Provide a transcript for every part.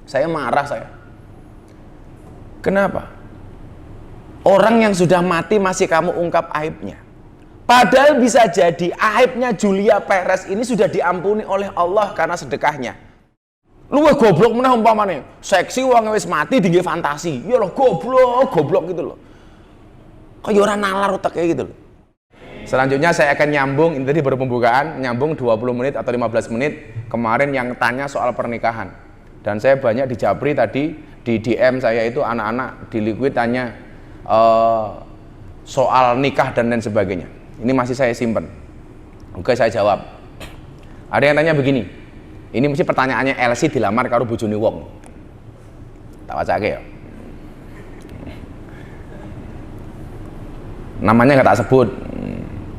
Saya marah saya. Kenapa? Orang yang sudah mati masih kamu ungkap aibnya. Padahal bisa jadi aibnya Julia Perez ini sudah diampuni oleh Allah karena sedekahnya. Lu goblok meneh umpamane, seksi wong wis mati dingge fantasi. Ya loh goblok gitu loh. Kaya ora nalar uteke gitu loh. Selanjutnya saya akan nyambung, ini tadi baru pembukaan, nyambung 20 menit atau 15 menit kemarin yang tanya soal pernikahan. Dan saya banyak di Japri tadi, di DM saya itu anak-anak di Liquid tanya soal nikah dan lain sebagainya. Ini masih saya simpen. Oke, saya jawab. Ada yang tanya begini. Ini mesti pertanyaannya Elsie dilamar karo bojone wong. Tak wacake ya. Namanya nggak tak sebut.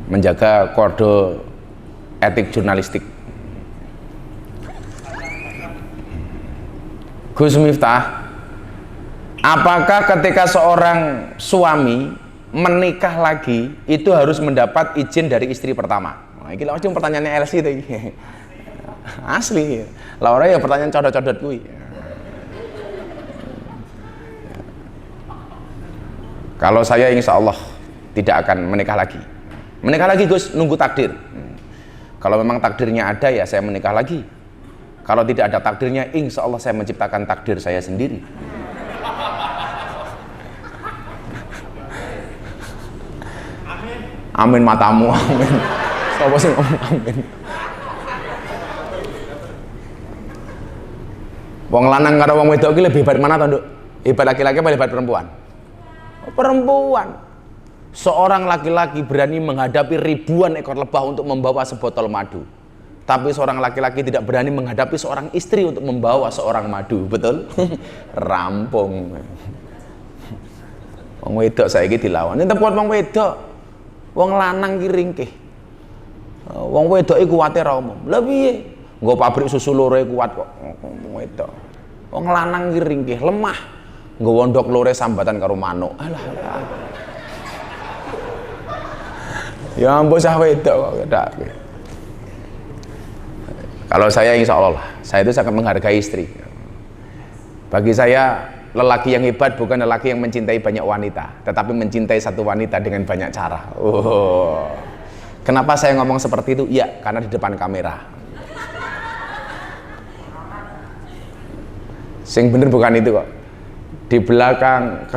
Menjaga kode etik jurnalistik. Gus Miftah, apakah ketika seorang suami menikah lagi itu harus mendapat izin dari istri pertama? Nah, ini langsung pertanyaannya Elsie itu. Asli. Laura ya pertanyaan codot-codot kuwi. Kalau saya insya Allah tidak akan menikah lagi. Menikah lagi Gus, nunggu takdir. Kalau memang takdirnya ada ya saya menikah lagi. Kalau tidak ada takdirnya, insya Allah saya menciptakan takdir saya sendiri. Amin matamu, amin. Sapa sing ngomong amin? Wong lanang karo wong wedok iki lebih hebat mana to, Nduk? Hebat laki-laki apa hebat perempuan? Oh, perempuan. Seorang laki-laki berani menghadapi ribuan ekor lebah untuk membawa sebotol madu. Tapi seorang laki-laki tidak berani menghadapi seorang istri untuk membawa seorang madu, betul? Rampung. Wong wedok saiki dilawan. Ini kuat wong wedok. Wong lanang ki ringkih. Wong wedok iku kuwate ra umum. Lah piye? Nggo pabrik susu lore kuat kok. Wong wedok. Wong lanang ki ringkih, lemah. Nggo ndok lore sambatan karo manuk. Alah. Ya ampun sah wedok kok kedak. Kalau saya insya Allah, saya itu sangat menghargai istri. Bagi saya, lelaki yang hebat bukan lelaki yang mencintai banyak wanita, tetapi mencintai satu wanita dengan banyak cara. Kenapa saya ngomong seperti itu? Ya, karena di depan kamera. Sing bener bukan itu kok. Di belakang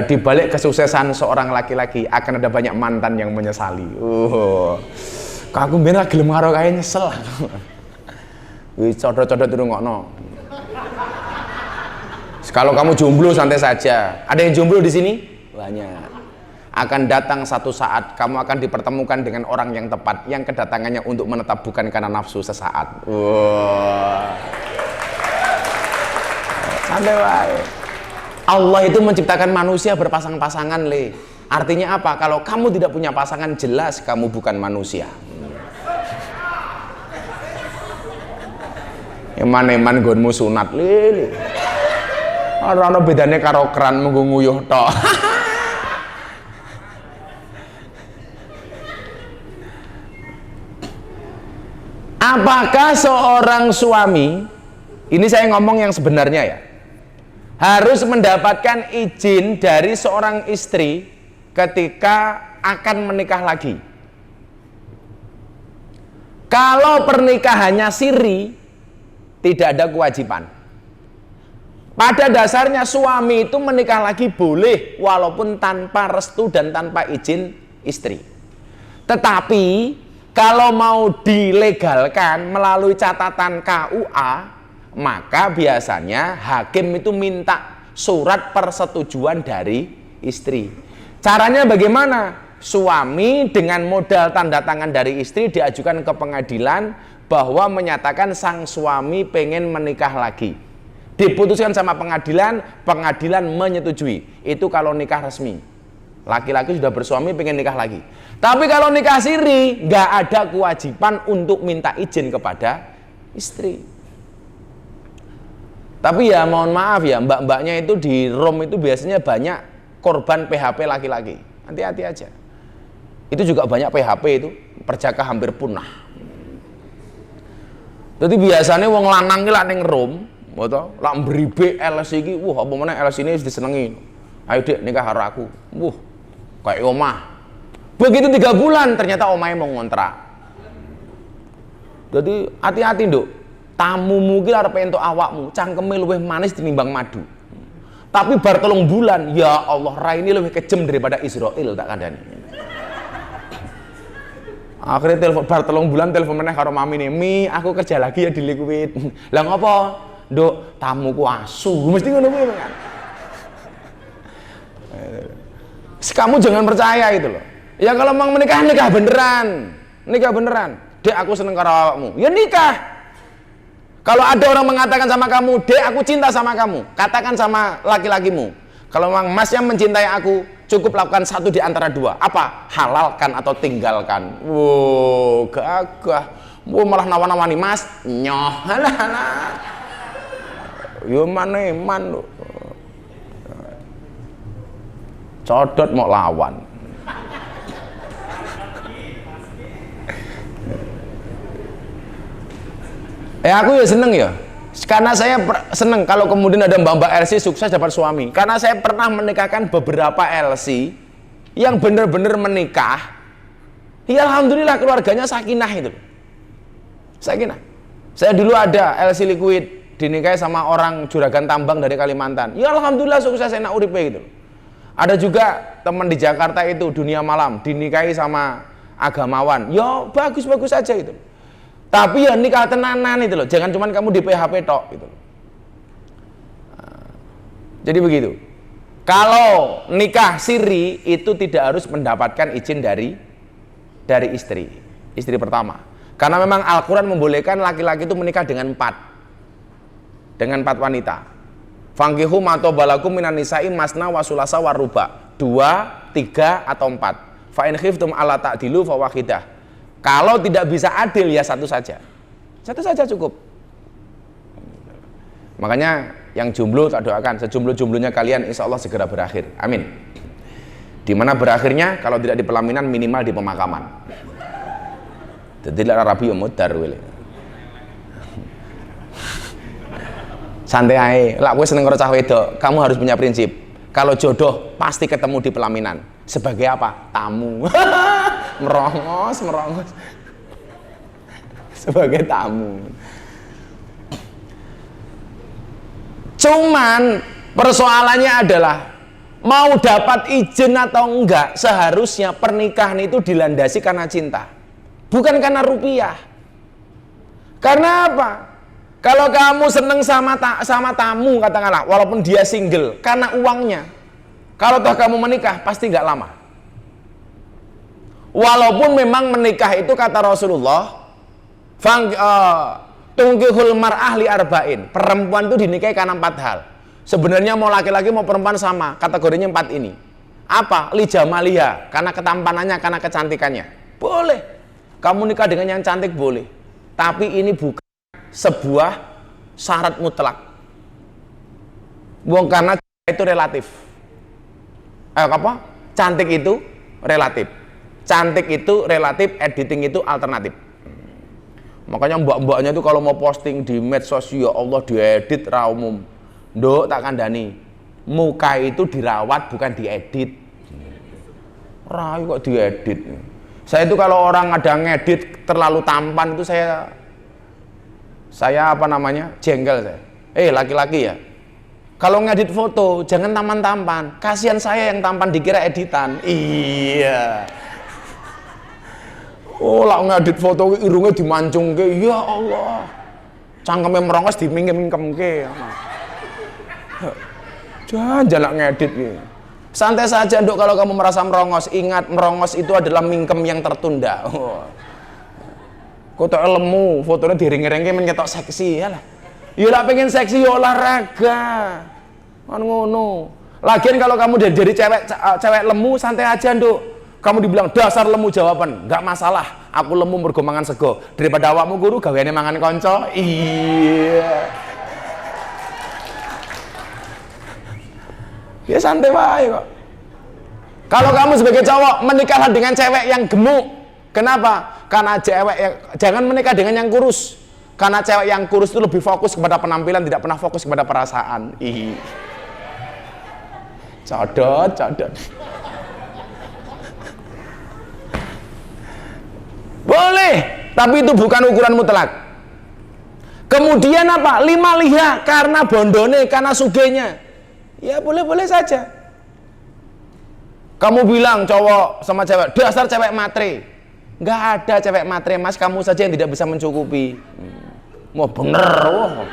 di balik kesuksesan seorang laki-laki akan ada banyak mantan yang menyesali. Aku ben ra gelem karo kae nyesel. Wis codot-codot rungokno. Kalau kamu jomblo santai saja. Ada yang jomblo di sini? Banyak. Akan datang satu saat kamu akan dipertemukan dengan orang yang tepat yang kedatangannya untuk menetap bukan karena nafsu sesaat. Santai wae. Allah itu menciptakan manusia berpasang-pasangan le. Artinya apa? Kalau kamu tidak punya pasangan, jelas kamu bukan manusia. Eman-eman gonmu sunat le. Ora ana bedane karo keran mengko nguyuh tok. Apakah seorang suami, ini saya ngomong yang sebenarnya ya, harus mendapatkan izin dari seorang istri ketika akan menikah lagi? Kalau pernikahannya siri, tidak ada kewajiban. Pada dasarnya suami itu menikah lagi boleh walaupun tanpa restu dan tanpa izin istri. Tetapi kalau mau dilegalkan melalui catatan KUA, maka biasanya hakim itu minta surat persetujuan dari istri. Caranya bagaimana? Suami dengan modal tanda tangan dari istri diajukan ke pengadilan bahwa menyatakan sang suami pengen menikah lagi. Diputuskan sama pengadilan, pengadilan menyetujui. Itu kalau nikah resmi. Laki-laki sudah bersuami pengen nikah lagi. Tapi kalau nikah siri, nggak ada kewajiban untuk minta izin kepada istri. Tapi ya mohon maaf ya, mbak-mbaknya itu di Rom itu biasanya banyak korban PHP laki-laki. Hati-hati aja. Itu juga banyak PHP itu, perjaka hampir punah. Jadi biasanya wong lanang ki lak ning Rom, Moto lak mbribe LS iki, wah apa meneh LS ini wis disenengi. Ayo Dek nikah karo aku. Wah, kayak omah. Begitu 3 bulan ternyata omahe mau ngontrak. Jadi hati-hati Nduk. Tamumu ki arep entuk awakmu, cangkeme luwih manis tinimbang madu. Tapi bar 3 bulan, ya Allah, raine luwih kejem daripada Israel tak kandhani. Akhirnya telepon bar 3 bulan telepon meneh karo mamine, "Mi, aku kerja lagi ya di Liquid." Lah ngopo? Nduk, tamuku asu. Mesti ngono kuwi kan. Kamu jangan percaya itu loh. Ya kalau mau menikah, nikah beneran. Nikah beneran. Dek, aku seneng karo awakmu. Ya nikah. Kalau ada orang mengatakan sama kamu, "Dek, aku cinta sama kamu." Katakan sama laki-lakimu, kalau memang masnya mencintai aku, cukup lakukan satu di antara 2. Apa? Halalkan atau tinggalkan. Wow, gagah. Wow, malah nawan-nawani, "Mas, nyoh." Halah. Yo maneman lho. Codot mau lawan. Aku ya seneng ya. Karena saya seneng kalau kemudian ada mbak-mbak LC sukses dapat suami. Karena saya pernah menikahkan beberapa LC yang benar-benar menikah. Ya alhamdulillah keluarganya sakinah itu. Sakinah. Saya dulu ada LC Liquid dinikahi sama orang juragan tambang dari Kalimantan. Ya alhamdulillah sukses, enak uripe gitu. Ada juga teman di Jakarta itu dunia malam dinikahi sama agamawan. Ya bagus-bagus aja gitu. Tapi ya nikah tenanan itu loh. Jangan cuman kamu di PHP tok gitu. Jadi begitu. Kalau nikah siri itu tidak harus mendapatkan izin dari istri pertama. Karena memang Al-Quran membolehkan laki-laki itu menikah dengan 4 wanita. Fankihu mato balakum minan nisa'i masna wa sulasa wa ruba. 2, 3 atau 4. Fa in khiftum alla ta'dilu fa wahidah. Kalau tidak bisa adil ya satu saja. Satu saja cukup. Makanya yang jomblo tak doakan sejomblo-jomblonya kalian insya Allah segera berakhir. Amin. Dimana berakhirnya kalau tidak di pelaminan minimal di pemakaman. Jadi rabi mudar wile. Santai ae. Lah kowe seneng karo cah wedok, kamu harus punya prinsip. Kalau jodoh pasti ketemu di pelaminan. Sebagai apa? Tamu. merongos. Sebagai tamu. Cuman persoalannya adalah mau dapat izin atau enggak, seharusnya pernikahan itu dilandasi karena cinta. Bukan karena rupiah. Karena apa? Kalau kamu seneng sama tamu katakanlah, walaupun dia single, karena uangnya. Kalau toh kamu menikah pasti nggak lama. Walaupun memang menikah itu kata Rasulullah, tungkihul mar'ah li arba'in. Perempuan itu dinikahi karena 4 hal. Sebenarnya mau laki-laki mau perempuan sama, kategorinya 4 ini. Apa? Li jamaliha, karena ketampanannya, karena kecantikannya. Boleh. Kamu nikah dengan yang cantik boleh. Tapi ini bukan sebuah syarat mutlak. Karena itu relatif. Apa? Cantik itu relatif. Cantik itu relatif, editing itu alternatif. Makanya mbak-mbaknya itu kalau mau posting di medsos, ya Allah diedit ra umum. Nduk tak kandhani. Muka itu dirawat bukan diedit. Rai kok diedit. Saya itu kalau orang ada ngedit terlalu tampan itu saya apa namanya? Jengkel saya. Laki-laki ya. Kalau ngedit foto jangan tampan-tampan. Kasihan saya yang tampan dikira editan. Iya. Oh, lah ngedit foto irungnya dimancungke. Ya Allah. Cangkeme merongos dimingkem-mingkemke. Jangan jalak ngedit iki. Santai saja Nduk kalau kamu merasa merongos. Ingat merongos itu adalah mingkem yang tertunda. Oh. Kotok lemu, fotonya diring-ringke men ketok seksi ya lah. Ya lah pengen seksi ya olahraga. Kan ngono. Lagian kalau kamu jadi cewek lemu santai aja Nduk. Kamu dibilang dasar lemu jawaban, nggak masalah. Aku lemu mergo mangan sego. Daripada awakmu guru gaweane mangan konco. Iya. Ya santai wae kok. Kalau kamu sebagai cowok menikahlah dengan cewek yang gemuk. Kenapa? Karena cewek yang jangan menikah dengan yang kurus. Karena cewek yang kurus itu lebih fokus kepada penampilan, tidak pernah fokus kepada perasaan. Ih. Codot. Boleh, tapi itu bukan ukuran mutlak. Kemudian apa? 5 liha karena bondone, karena sugenya. Ya boleh-boleh saja. Kamu bilang cowok sama cewek, dasar cewek matre. Nggak ada cewek matre, mas, kamu saja yang tidak bisa mencukupi. Mau bener, wah.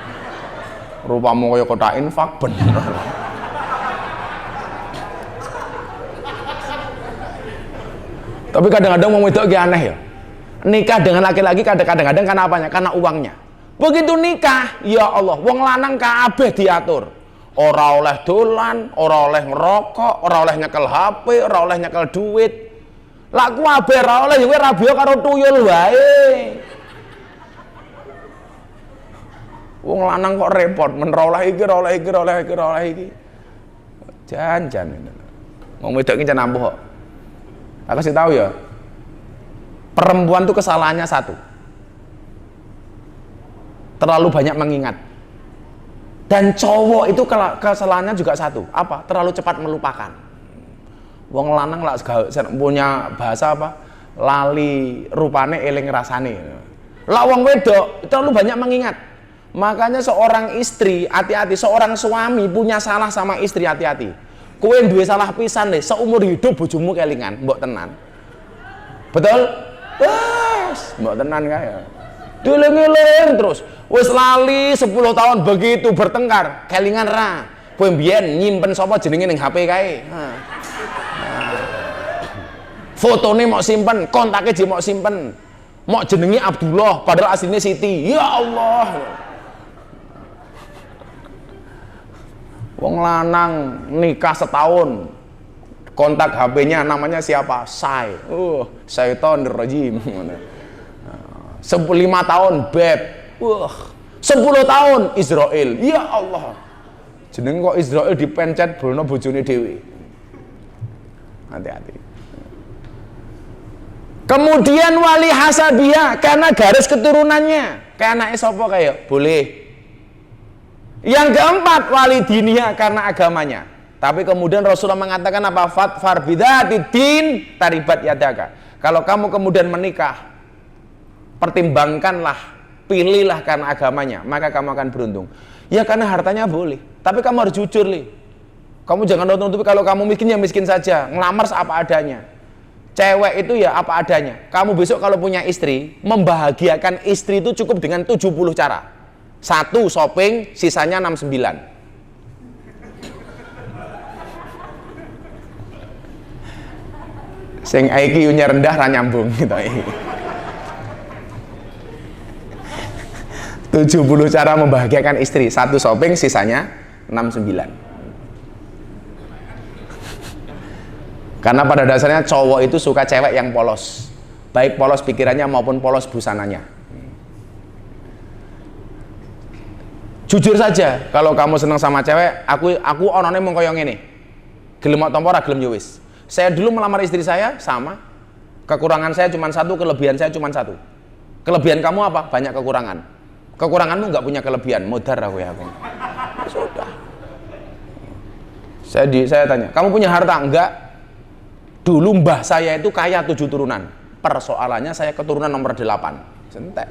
Rupamu kayak kota infak, bener. Tapi kadang-kadang mau itu aneh ya. Nikah dengan laki-laki kadang-kadang karena apanya? Karena uangnya. Begitu nikah, ya Allah, wong lanang kabeh diatur. Ora oleh dolan, ora oleh ngerokok, ora oleh nyekel HP, ora oleh nyekel duit. Lah ku abe ora oleh kowe rabio karo tuyul wae. Wong lanang kok repot, men ora oleh iki, ora oleh iki, ora oleh iki, ora oleh iki. Jan. Wong wedok iki jan ampuh kok. Aku kasih tahu ya. Perempuan tuh kesalahannya satu. Terlalu banyak mengingat. Dan cowok itu kesalahannya juga satu. Apa? Terlalu cepat melupakan. Wong lanang lah punya bahasa apa? Lali rupane eling rasane. Lah wong wedok terlalu banyak mengingat. Makanya seorang istri hati-hati, seorang suami punya salah sama istri hati-hati. Kowe duwe salah pisan deh, seumur hidup bojomu kelingan, mbok tenan. Betul? Wes, mbok tenan kae. Dieling-eling terus. Wis lali 10 tahun begitu bertengkar, kelingan ra. Kowe mbiyen nyimpen sapa jenenge ning HP kae. Fotone mok simpen, kontake je mok simpen. Mok jenenge Abdullah, padahal aslinya Siti. Ya Allah. Wong lanang nikah setahun, kontak HP-nya namanya siapa? Say. Syaitonir rajim. 5 tahun Beb. 10 tahun Israel. Ya Allah. Jeneng kok Israel dipencet bono bojone dhewe. Hati-hati. Kemudian wali hasabiha karena garis keturunannya. Kayak anaknya sapa kayak? Boleh. Yang keempat wali dinia karena agamanya. Tapi kemudian Rasulullah mengatakan apa? Fatfar bidzatid taribat yadaka. Kalau kamu kemudian menikah, pertimbangkanlah, pilihlah karena agamanya, maka kamu akan beruntung. Ya karena hartanya boleh, tapi kamu harus jujur, Li. Kamu jangan nutupi kalau kamu miskin ya miskin saja, ngelamar apa adanya. Cewek itu ya apa adanya. Kamu besok kalau punya istri, membahagiakan istri itu cukup dengan 70 cara. 1 shopping, sisanya 69. Sing IQ-nya rendah ra nyambung gitu. 70 cara membahagiakan istri, 1 shopping, sisanya 69. Karena pada dasarnya cowok itu suka cewek yang polos, baik polos pikirannya maupun polos busananya. Jujur saja, kalau kamu senang sama cewek, aku onone mung koyo ngene. Gelem mok tampa ora gelem yo wis. Saya dulu melamar istri saya sama. Kekurangan saya cuma 1, kelebihan saya cuma 1. Kelebihan kamu apa? Banyak kekurangan. Kekuranganmu nggak punya kelebihan, modar aku ya. Sudah. Saya tanya, kamu punya harta? Enggak. Dulu mbah saya itu kaya 7 turunan. Persoalannya saya keturunan nomor 8. Sentek.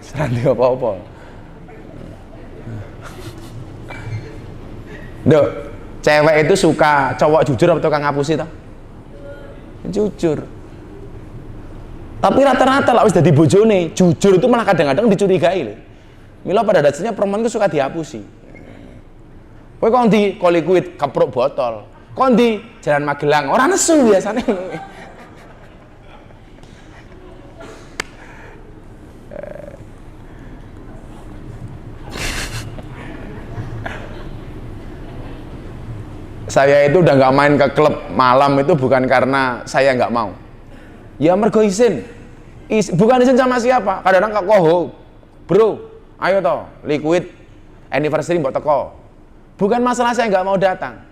Seranti apa-apa. Duh, cewek itu suka cowok jujur atau tukang ngapusi toh? Jujur. Tapi rata-rata lah wis dadi bojone, jujur itu malah kadang-kadang dicurigai lho. Mila pada dasarnya perempuan itu suka dihapusi. Kowe kok ndi kolikuit kepruk botol. Kok ndi Jalan Magelang, ora nesu biasanya. Saya itu udah nggak main ke klub malam itu bukan karena saya nggak mau. Ya mergo izin. Bukan izin sama siapa. Kadang-kadang kok koho, bro, ayo toh, liquid anniversary mbok teko. Bukan masalah saya nggak mau datang.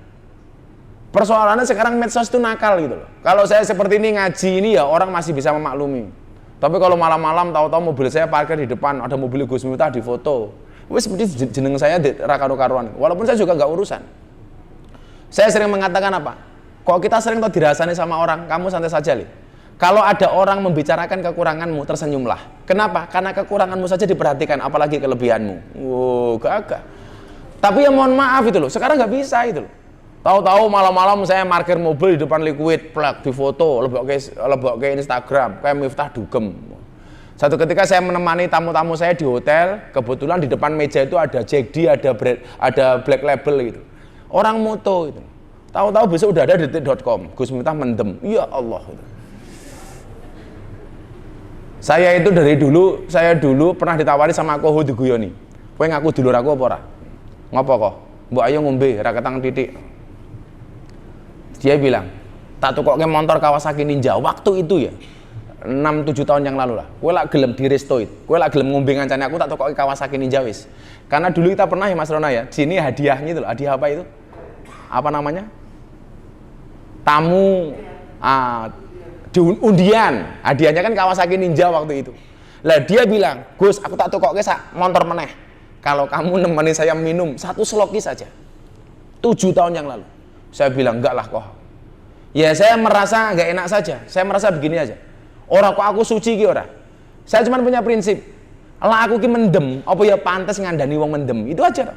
Persoalannya sekarang medsos itu nakal gitu loh. Kalau saya seperti ini ngaji ini ya orang masih bisa memaklumi. Tapi kalau malam-malam tahu-tahu mobil saya parkir di depan, ada mobil Gus Miftah di foto. Wes seperti jeneng saya rakaru-karuan. Walaupun saya juga nggak urusan. Saya sering mengatakan apa? Kok kita sering tuh dirasani sama orang, kamu santai saja, Li. Kalau ada orang membicarakan kekuranganmu, tersenyumlah. Kenapa? Karena kekuranganmu saja diperhatikan, apalagi kelebihanmu. Wow, gagah. Tapi ya mohon maaf itu loh, sekarang nggak bisa itu loh. Tahu-tahu malam-malam saya parkir mobil di depan Liquid, plak di foto, lebok ke Instagram, kayak Miftah dugem. Satu ketika saya menemani tamu-tamu saya di hotel, kebetulan di depan meja itu ada Jack D, ada Black Label gitu. Orang moto itu. Tahu-tahu besok udah ada detik.com, Gus Miftah mendem. Ya Allah itu. Saya dulu pernah ditawari sama Koho di Guyoni. Kowe ngaku dulur aku apa ora? Ngopo kok? Mbok ayo ngombe, ra ketang titik. Dia bilang, tak tukokke motor Kawasaki Ninja waktu itu ya. 6-7 tahun yang lalu lah. Kowe lak gelem direstoit. Kowe lak gelem ngombe ngancane aku tak tukokke Kawasaki Ninja wis. Karena dulu kita pernah ya Mas Rona ya, di sini hadiahnya itu loh. Hadiah apa itu? Apa namanya? Tamu di undian, hadiahnya kan Kawasaki Ninja waktu itu. Lah dia bilang, Gus aku tak tukokke sak motor meneh kalau kamu nemani saya minum 1 sloki saja. 7 tahun yang lalu. Saya bilang enggak lah kok. Ya saya merasa enggak enak saja. Saya merasa begini aja. Orang kok aku suci ki ora. Saya cuma punya prinsip. Lah aku ki mendem, apa ya pantas ngandani wong mendem. Itu aja.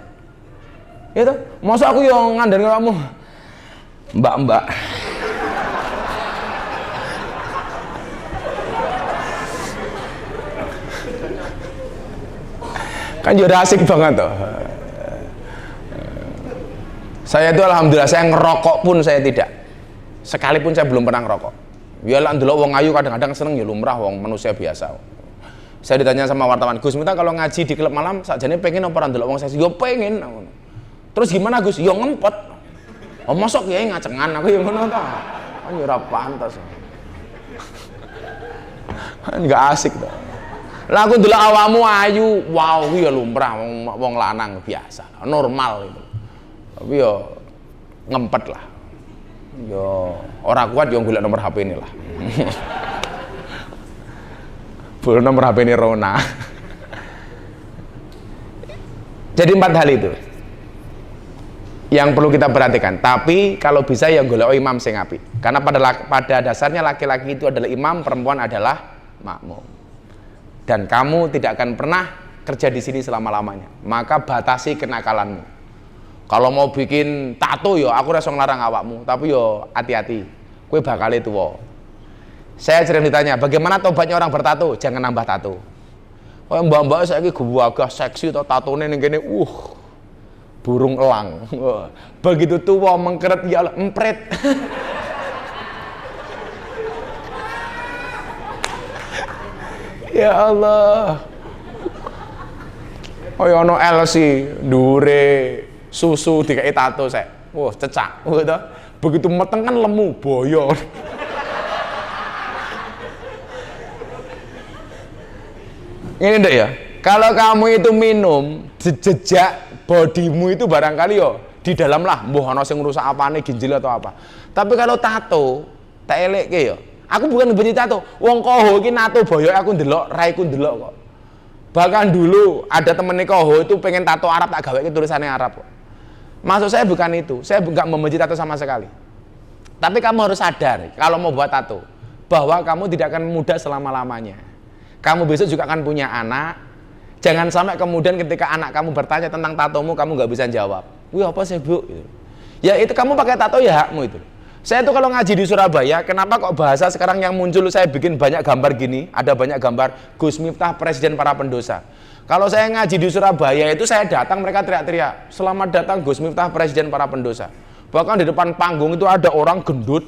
Itu. Masa aku yang ngandani kamu. Mbak-mbak. Kan juga asik banget tuh. Saya itu alhamdulillah saya ngerokok pun saya tidak. Sekalipun saya belum pernah ngerokok. Ya lah ndelok wong ayu kadang-kadang seneng ya lumrah wong manusia biasa. Saya ditanya sama wartawan, Gus Miftah kalau ngaji di klub malam sakjane pengen apa ora ndelok wong seksi? Ya pengen. Terus gimana Gus? Ya ngempet. Oh mosok kiai ngacengan aku ya ngono ta. Kan ya ora pantas. Enggak asik tuh. Lah aku ndelok awakmu ayu, wow kuwi ya lumrah wong lanang biasa, normal gitu. Tapi ya ngempet lah. Yo ora kuat yo golek nomor HP ini lah. Boleh nomor HP ini Rona. Jadi 4 hal itu yang perlu kita perhatikan. Tapi kalau bisa yang golek imam sing apik. Karena pada dasarnya laki-laki itu adalah imam, perempuan adalah makmum. Dan kamu tidak akan pernah kerja di sini selama-lamanya. Maka batasi kenakalanmu. Kalau mau bikin tato yo aku rasa ngelarang awakmu, tapi yo hati-hati. Kue bakal itu wo. Saya sering ditanya, bagaimana tobatnya orang bertato? Jangan nambah tato. Oh mbak-mbak saya ini agak seksi atau tatone ning kene burung elang. Begitu tua mengkeret ya empret. Ya Allah. Oh ya ono LC dure susu dikai tato saya. Wah, cecak. Gitu. Begitu meteng kan lemu, boyo. Ini deh ya. Kalau kamu itu minum, jejak bodimu itu barangkali yo di dalam lah, mbuh ana sing ngrusak apane ginjal atau apa. Tapi kalau tato, tak elekke yo. Aku bukan benci tato. Wong Koho iki nato boyo aku ndelok, raiku ndelok kok. Bahkan dulu ada temen Koho itu pengen tato Arab tak gaweke tulisannya Arab kok. Maksud saya bukan itu, saya nggak membenci tato sama sekali. Tapi kamu harus sadar, kalau mau buat tato, bahwa kamu tidak akan muda selama-lamanya. Kamu besok juga akan punya anak. Jangan sampai kemudian ketika anak kamu bertanya tentang tatomu, kamu nggak bisa jawab. Wih apa sih bu? Ya itu kamu pakai tato ya hakmu itu. Saya tuh kalau ngaji di Surabaya, kenapa kok bahasa sekarang yang muncul saya bikin banyak gambar gini, ada banyak gambar Gus Miftah Presiden Para Pendosa. Kalau saya ngaji di Surabaya itu saya datang mereka teriak-teriak, selamat datang Gus Miftah Presiden Para Pendosa. Bahkan di depan panggung itu ada orang gendut,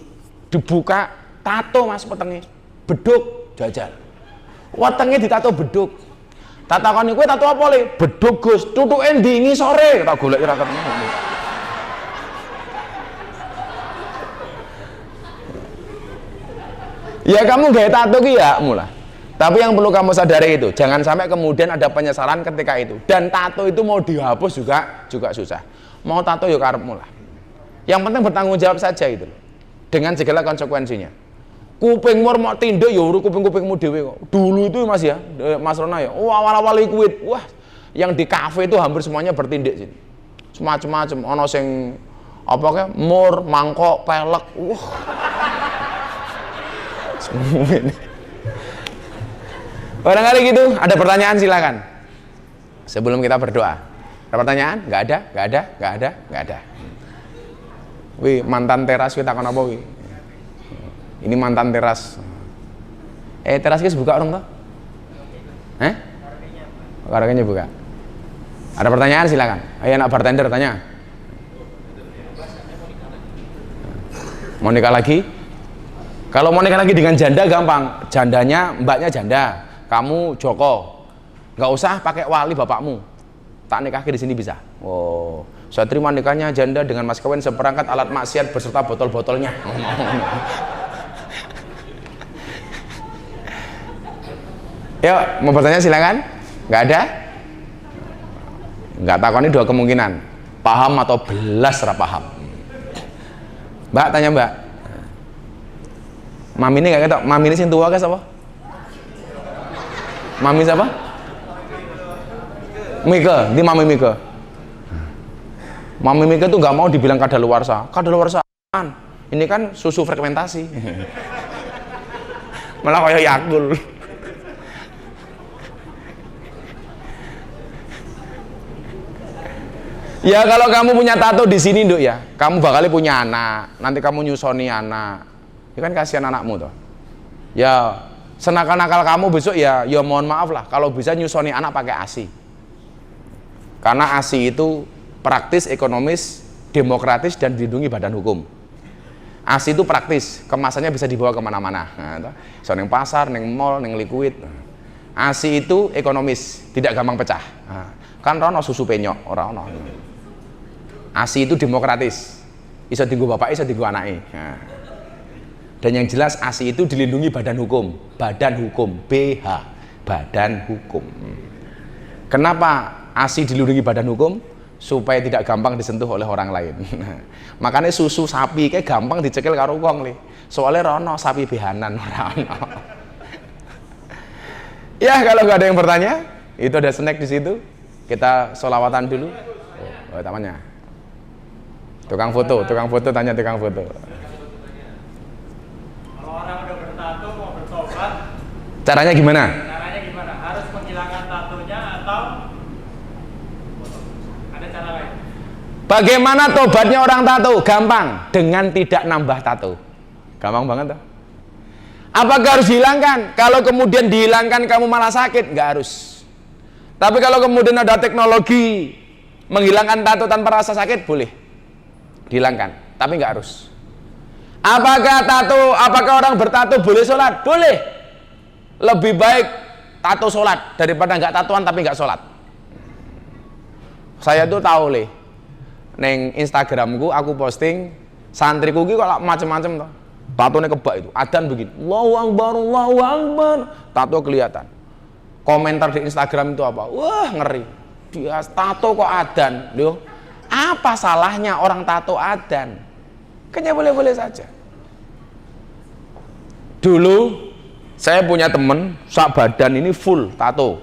dibuka tato mas petengnya, beduk jajal. Wetenge ditato beduk. Tak takoni kowe tato apa le? Beduk Gus, tutuke ndi ngisore, tak goleki ra ketemu. Ya kamu gaya tato ki ya mula. Tapi yang perlu kamu sadari itu, jangan sampai kemudian ada penyesalan ketika itu. Dan tato itu mau dihapus juga susah. Mau tato ya karepmu lah. Yang penting bertanggung jawab saja itu. Dengan segala konsekuensinya. Kuping mur mau tinduk ya urut kuping-kupingmu dhewe kok. Dulu itu Mas ya, Mas Rona ya. Oh, awal-awal liquid. Wah, yang di kafe itu hampir semuanya bertindik sini. Semacam-macam ono sing apa ke mur, mangkok, pelek. Wah. Barangkali gitu, ada pertanyaan silakan. Sebelum kita berdoa. Ada pertanyaan? Nggak ada? Nggak ada? Nggak ada? Nggak ada. Wih, mantan teras kita akan apa wih? Ini mantan teras. Teras kita buka orang tuh? Karaoke-nya buka. Ada pertanyaan silakan. Ayo anak bartender tanya. Mau nikah lagi? Kalau mau nikah lagi dengan janda gampang. Jandanya, mbaknya janda. Kamu Joko. Nggak usah pakai wali bapakmu. Tak nikah di sini bisa. Oh, saya terima nikahnya janda dengan mas kawin seperangkat alat maksiat beserta botol-botolnya. Yuk, mau bertanya silakan. Nggak ada? Nggak takoni dua kemungkinan. Paham atau belas ora paham. Mbak, tanya Mbak. Mami ini nggak ketok. Mami ini sing tua guys apa? Mami siapa? Mika, ini Mami Mika. Mami Mika tuh nggak mau dibilang kadaluarsa. Kadaluarsaan. Ini kan susu fragmentasi. Malah kayak Yakul. Ya kalau kamu punya tato di sini Nduk ya, kamu bakal punya anak, nanti kamu nyusoni anak. Ya kan kasihan anakmu toh. Ya senakal-nakal kamu besok ya mohon maaf lah kalau bisa nyusoni anak pakai ASI. Karena ASI itu praktis, ekonomis, demokratis dan dilindungi badan hukum. ASI itu praktis, kemasannya bisa dibawa kemana-mana. Nah, so neng pasar, neng mall, neng liquid. ASI itu ekonomis, tidak gampang pecah. Nah, kan rono susu penyok, orang rono. ASI itu demokratis, bisa tinggu bapak, bisa tinggu anaknya. Nah. Dan yang jelas ASI itu dilindungi badan hukum, BH, badan hukum. Kenapa ASI dilindungi badan hukum? Supaya tidak gampang disentuh oleh orang lain. Makanya susu sapi kayak gampang dicekel karo wong li. Soalnya rono sapi behanan rono. Ya kalau nggak ada yang bertanya, itu ada snack di situ. Kita sholawatan dulu. Oh, tamannya. Tukang foto tanya tukang foto. Kalau orang udah bertato mau bertobat, Caranya gimana? Harus menghilangkan tatonya atau ada cara lain? Bagaimana tobatnya orang tato? Gampang, dengan tidak nambah tato. Gampang banget tuh. Apakah harus dihilangkan? Kalau kemudian dihilangkan kamu malah sakit, nggak harus. Tapi kalau kemudian ada teknologi menghilangkan tato tanpa rasa sakit, boleh dihilangkan, tapi nggak harus. Apakah orang bertato boleh sholat? Boleh. Lebih baik tato sholat daripada nggak tatoan tapi nggak sholat. Saya tuh tahu leh, neng Instagramku aku posting santriku ki kok macem-macem toh. Tatonya kebak itu, adan begini, Allahu Akbar, tato kelihatan. Komentar di Instagram itu apa? Wah ngeri, dia tato kok adan, loh. Apa salahnya orang tato adan? Kayaknya boleh-boleh saja. Dulu saya punya temen sak badan ini full tato.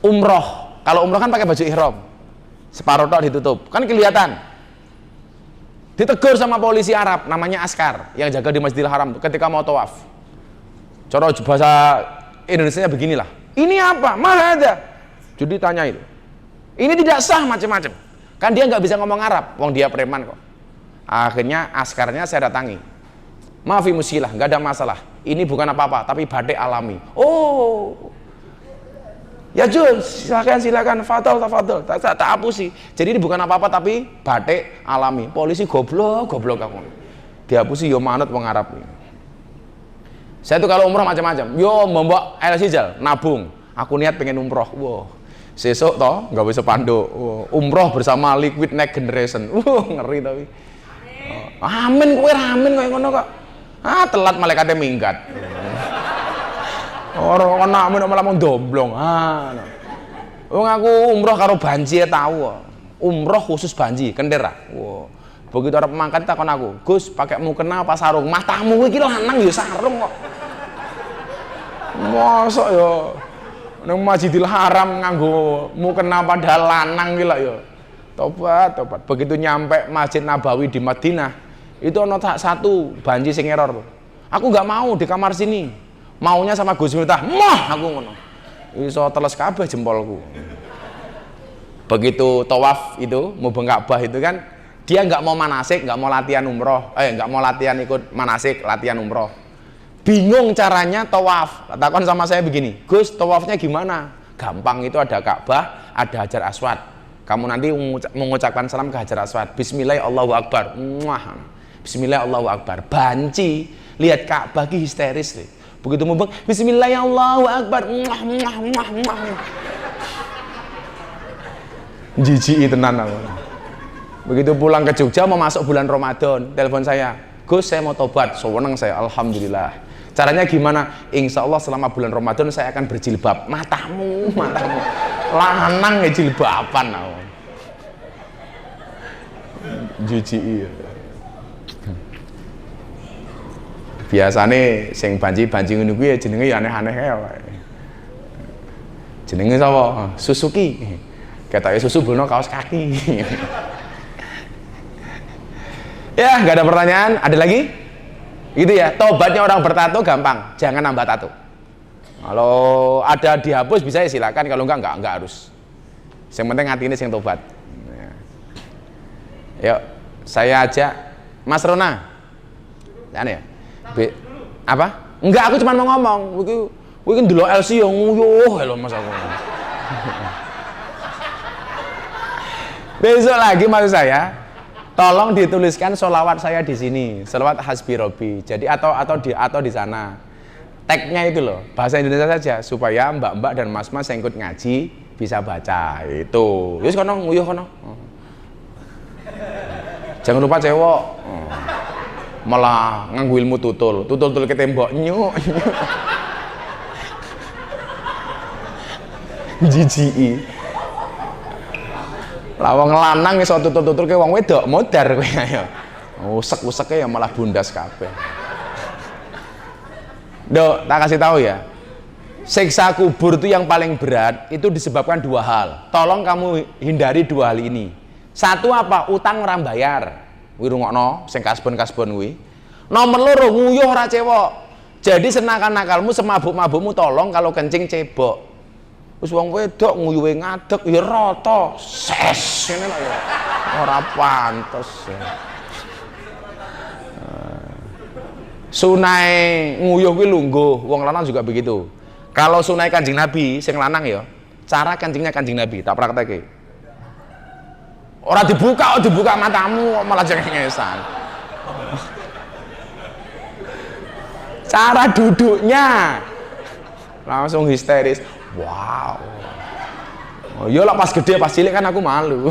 Umroh, kalau umroh kan pakai baju ihram, separuh tok ditutup, kan kelihatan. Ditegur sama polisi Arab, namanya Askar, yang jaga di Masjidil Haram ketika mau tawaf. Cara bahasa Indonesianya beginilah. Ini apa? Mana aja? Jadi tanya itu. Ini tidak sah macam-macam. Kan dia nggak bisa ngomong Arab, wong dia preman kok. Akhirnya Askarnya saya datangi. Maafi musilah, nggak ada masalah. Ini bukan apa-apa, tapi batik alami. Oh, ya Jul, silakan, fadol, tak hapusi. Jadi ini bukan apa-apa, tapi batik alami. Polisi goblok kamu. Dihapusi yo manut wong Arab. Saya tuh kalau umroh macam-macam. Yo membawa air sijal, nabung. Aku niat pengen umroh. Wow. Sesuk toh nggak bisa panduk. Umroh bersama Liquid Next Generation. Ngeri tapi. Amin kowe ramen kowe ngono kok. Telat malaikatnya minggat. Orang amin malah mau domblong. Wong aku umroh karo banji tahu. Umroh khusus banji, kendera. Wow. Begitu arep mangkat takon aku, "Gus, pakai mukena apa sarung?" Matamu iki lanang ya sarung kok. Mosok ya nang Masjidil Haram nganggo mukena padahal lanang iki lho ya. Tobat. Begitu nyampe Masjid Nabawi di Madinah, itu ono satu banci sing error. Aku nggak mau di kamar sini. Maunya sama Gus Miftah. Mah aku ngono. Iso teles kabeh jempolku. Begitu tawaf itu, mau Ka'bah itu kan, dia nggak mau manasik, nggak mau latihan umroh, nggak mau latihan ikut manasik, latihan umroh. Bingung caranya tawaf. Takon sama saya begini, "Gus, tawafnya gimana?" Gampang, itu ada Ka'bah, ada Hajar Aswad. Kamu nanti mengucapkan salam ke Hajar Aswad. Bismillah Allahu Akbar. Muah. Bismillah Allahu Akbar. Banci lihat Ka'bah ki histeris nih. Begitu mubeng, Bismillah Allahu Akbar. Muah. Jijik tenan aku. Begitu pulang ke Jogja mau masuk bulan Ramadan, telepon saya, "Gus, saya mau tobat." Seneng saya, alhamdulillah. Caranya gimana? Insya Allah selama bulan Ramadan saya akan berjilbab. Matamu. Lanang ya jilbaban aku. Jijik. Biasane sing banci ngono kuwi jenenge ya aneh-aneh kae. Jenenge sapa? Suzuki. Ketoke susu bono kaos kaki. Ya, nggak ada pertanyaan. Ada lagi? Gitu ya. Tobatnya orang bertato gampang, jangan nambah tato. Kalau ada dihapus bisa ya silakan, kalau enggak harus. Yang penting hati ini yang tobat. Yuk, saya ajak Mas Rona. Aneh ya? Apa? Enggak, aku cuma mau ngomong. Kuwi kan delok LC yo nguyuh lho Mas aku. Besok lagi maksud saya, tolong dituliskan sholawat saya di sini, sholawat hasbi robi. Jadi atau di sana. Tagnya itu loh, bahasa Indonesia saja supaya mbak-mbak dan mas-mas yang ikut ngaji bisa baca itu. Yus kono nguyuh kono. Jangan lupa cewek. Malah nganggo ilmu tutul ke tembok nyuk. Jijiki. Lawang lanang iso tutul-tutul ke wong wedok modar kowe ya. Usek-useke ya malah bundas kabeh. Dok, tak kasih tahu ya. Siksa kubur itu yang paling berat itu disebabkan dua hal. Tolong kamu hindari dua hal ini. Satu apa? Utang ora bayar. Kuwi rungokno sing kasbon kuwi. Nomor loro nguyuh ora cewek. Jadi senakan-nakalmu semabuk-mabukmu tolong kalau kencing cebok. Wis wong wedok nguyuhe ngadeg ya rata. Ses ngene lho ya. Ora pantes. Sunai nguyuh kuwi lungguh, wong lanang juga begitu. Kalau sunai Kanjeng Nabi sing lanang ya, cara kencingnya Kanjeng Nabi tak praktekke. Ora dibuka matamu malah cengengesan. Cara duduknya langsung histeris. Wow. Oh, iya lah pas gede pas cilik kan aku malu.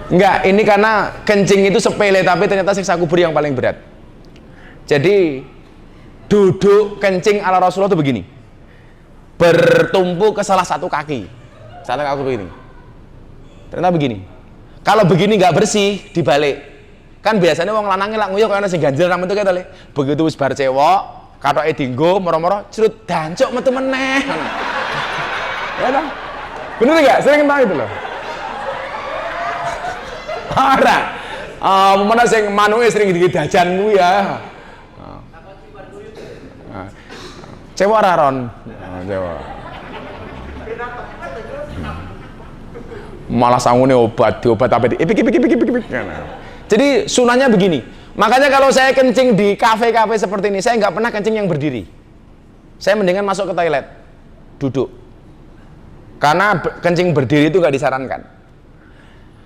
Enggak, ini karena kencing itu sepele tapi ternyata siksa kubur yang paling berat. Jadi duduk kencing ala Rasulullah itu begini. Bertumpu ke salah satu kaki. Salah kaki begini. Ternyata begini. Kalau begini nggak bersih dibalik. Kan biasanya wong lanangnya lak nguyuh kaya sing ganjel rambut itu kaya begitu wis bar cewek, katoke dinggo moro-moro cerut dancuk metu meneh. Ya dong. Bener enggak? Sering tahu itu loh. Ora. Mana sing manuke sering didajan kuwi ya. Cewek ora ron. Cewek. Malah sangune diobat apa di ipik. Jadi sunahnya begini. Makanya kalau saya kencing di kafe-kafe seperti ini, saya nggak pernah kencing yang berdiri. Saya mendingan masuk ke toilet, duduk. Karena kencing berdiri itu nggak disarankan.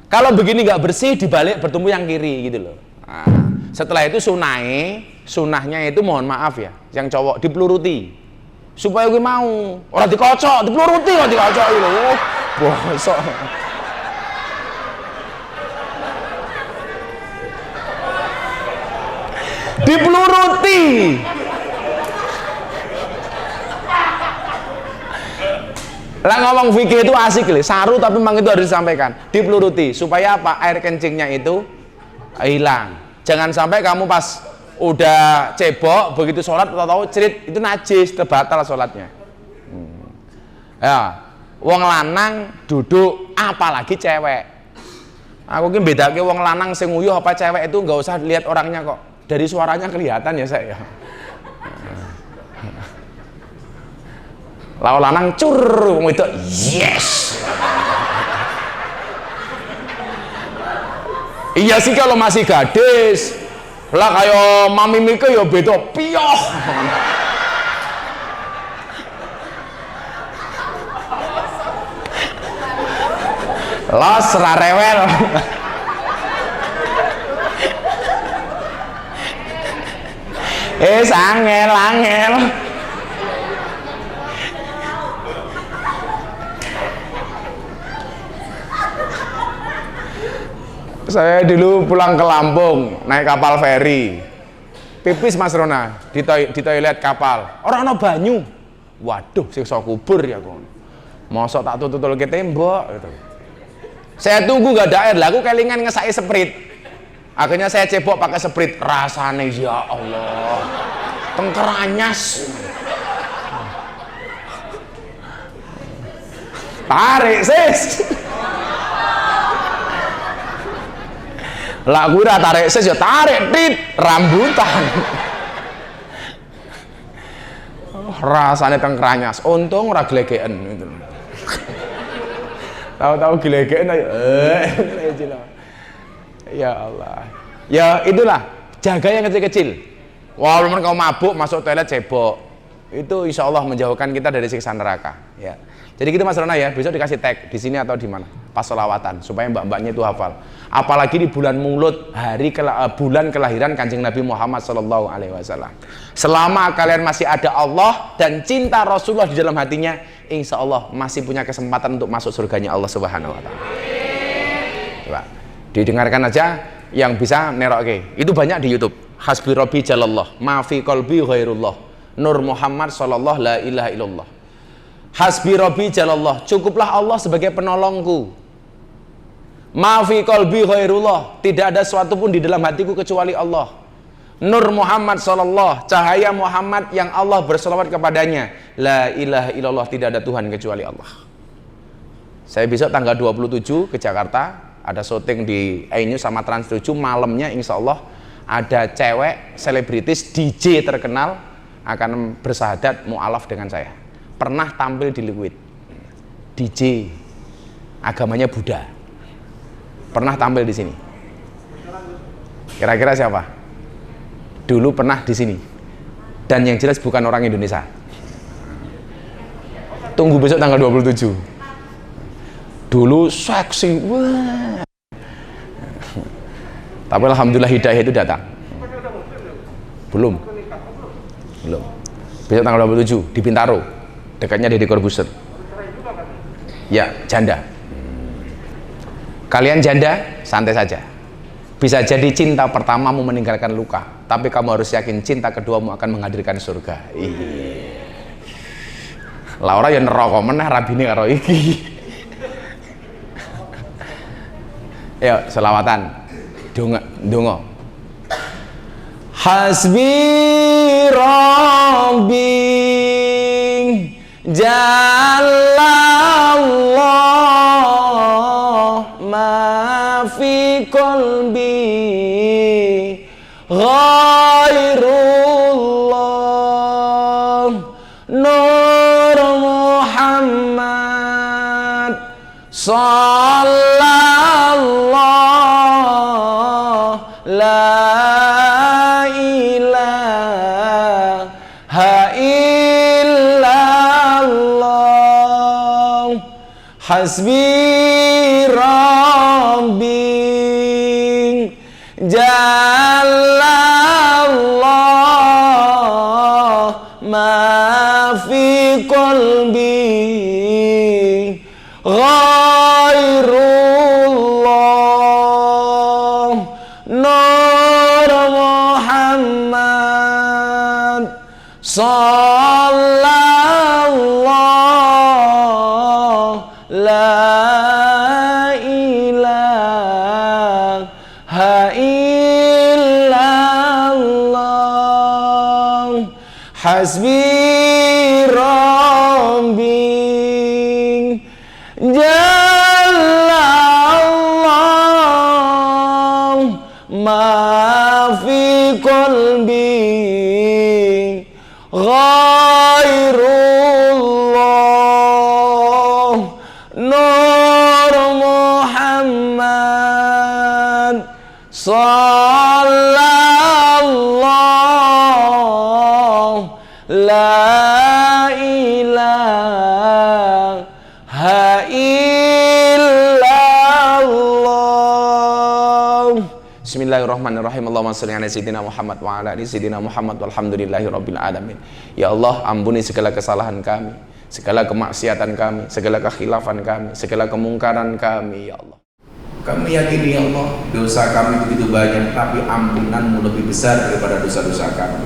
Kalau begini nggak bersih, dibalik bertumpu yang kiri gitu loh. Nah, setelah itu sunahnya itu mohon maaf ya, yang cowok dipeluruti. Supaya gue mau, orang dikocok, dipeluruti kok dikocok gitu loh. Bosok. Dipeluruti. Lah ngomong fikih itu asik loh, saru tapi memang itu harus disampaikan, dipeluruti supaya apa? Air kencingnya itu hilang. Jangan sampai kamu pas udah cebok begitu sholat tahu cerit itu najis, terbatal sholatnya. Ya, wong lanang duduk, apalagi cewek. Aku ki bedake wong lanang sing nguyuh apa cewek itu nggak usah lihat orangnya kok, dari suaranya kelihatan ya saya. Lau lanang cur, wong itu yes. Iya sih kalau masih gadis. Lah kayak Mami Mika ya beda piyoh. Los rarewel. Angel, angel. Saya dulu pulang ke Lampung naik kapal feri, pipis Mas Rona di toilet kapal, orang no banyu, waduh siksa kubur ya kon, mosok tak tutul ke tembok gitu. Saya tunggu gak ada air, lagu kelingan ngesai Sprite, akhirnya saya cebok pakai Sprite, rasanya ya Allah tengkeranyas, tarik sis. Lah gue udah tarik ses ya tarik tit rambutan. Rasanya tengkeranyas, untung ora glegeken gitu. Tahu-tahu glegeken ayo ya Allah. Ya itulah, jaga yang kecil-kecil. Walaupun kau mabuk masuk toilet cebok, itu insya Allah menjauhkan kita dari siksa neraka ya. Jadi gitu Mas Rona ya, besok dikasih tag di sini atau di mana pas sholawatan supaya mbak-mbaknya itu hafal. Apalagi di bulan Maulud, bulan kelahiran Kanjeng Nabi Muhammad SAW. Selama kalian masih ada Allah dan cinta Rasulullah di dalam hatinya, insya Allah masih punya kesempatan untuk masuk surganya Allah Subhanahu Wa Taala. Coba didengarkan aja yang bisa nerok. Itu banyak di YouTube. Hasbi Rabbi Jalallah, Maafi Qalbi Ghairullah, Nur Muhammad Sallallahu La Ilaha Illallah. Hasbi Rabbi Jalallah, cukuplah Allah sebagai penolongku. Maafi Qalbi Ghairullah, tidak ada sesuatu pun di dalam hatiku kecuali Allah. Nur Muhammad Sallallahu, cahaya Muhammad yang Allah berselawat kepadanya. La ilaha illallah, tidak ada Tuhan kecuali Allah. Saya besok tanggal 27 ke Jakarta, ada syuting di iNews sama Trans 7, malamnya insya Allah ada cewek selebritis DJ terkenal akan bersahadat mu'alaf dengan saya. Pernah tampil di Liquid, DJ agamanya Buddha, pernah tampil di sini. Kira-kira siapa? Dulu pernah di sini, dan yang jelas bukan orang Indonesia. Tunggu besok tanggal 27. Dulu seksi, wah. Tapi alhamdulillah hidayah itu datang. Belum. Besok tanggal 27 di Bintaro, dekatnya Deddy Corbuzier. Ya, janda. Kalian janda, santai saja. Bisa jadi cinta pertamamu meninggalkan luka, tapi kamu harus yakin cinta keduamu akan menghadirkan surga. Iya. Laura yang neraka meneh rabine karo iki. Ayo, selawatan. Donga. Hasbi Rabbi Jalallah, ma fi qalbi ghairullah, Nur Muhammad sallallahu la ilaha illallah. Hasbi Rabbi Jalallah, ma fi qalbi ghairullah, Nur Muhammad sallallahu La ilaha illallah. Hasbi Rabbi Jalla Allah. Ma fi qalbi ghairullah. Nur Muhammad sallallahu la ilaha illallah. Bismillahirrahmanirrahim. Allahumma shalli ala sayyidina Muhammad wa ala ali sayyidina Muhammad walhamdulillahi rabbil alamin. Ya Allah, ampuni segala kesalahan kami, segala kemaksiatan kami, segala kekhilafan kami, segala kemungkaran kami, ya Allah. Kami yakini ya Allah, dosa kami begitu banyak, tapi ampunanmu lebih besar daripada dosa-dosa kami.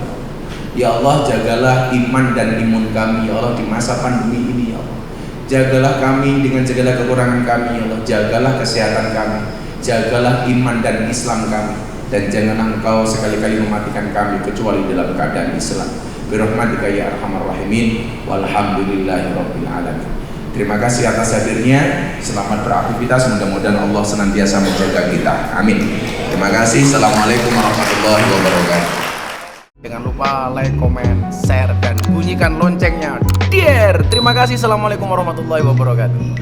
Ya Allah, jagalah iman dan imun kami ya Allah di masa pandemi ini ya Allah. Jagalah kami dengan segala kekurangan kami ya Allah. Jagalah kesehatan kami, jagalah iman dan Islam kami, dan janganlah Engkau sekali-kali mematikan kami kecuali dalam keadaan Islam. Birahmatika ya arhamar rahimin. Walhamdulillahirabbil alamin. Terima kasih atas hadirnya. Selamat beraktivitas. Mudah-mudahan Allah senantiasa menjaga kita. Amin. Terima kasih. Assalamualaikum warahmatullahi wabarakatuh. Jangan lupa like, comment, share, dan bunyikan loncengnya. Terima kasih. Assalamualaikum warahmatullahi wabarakatuh.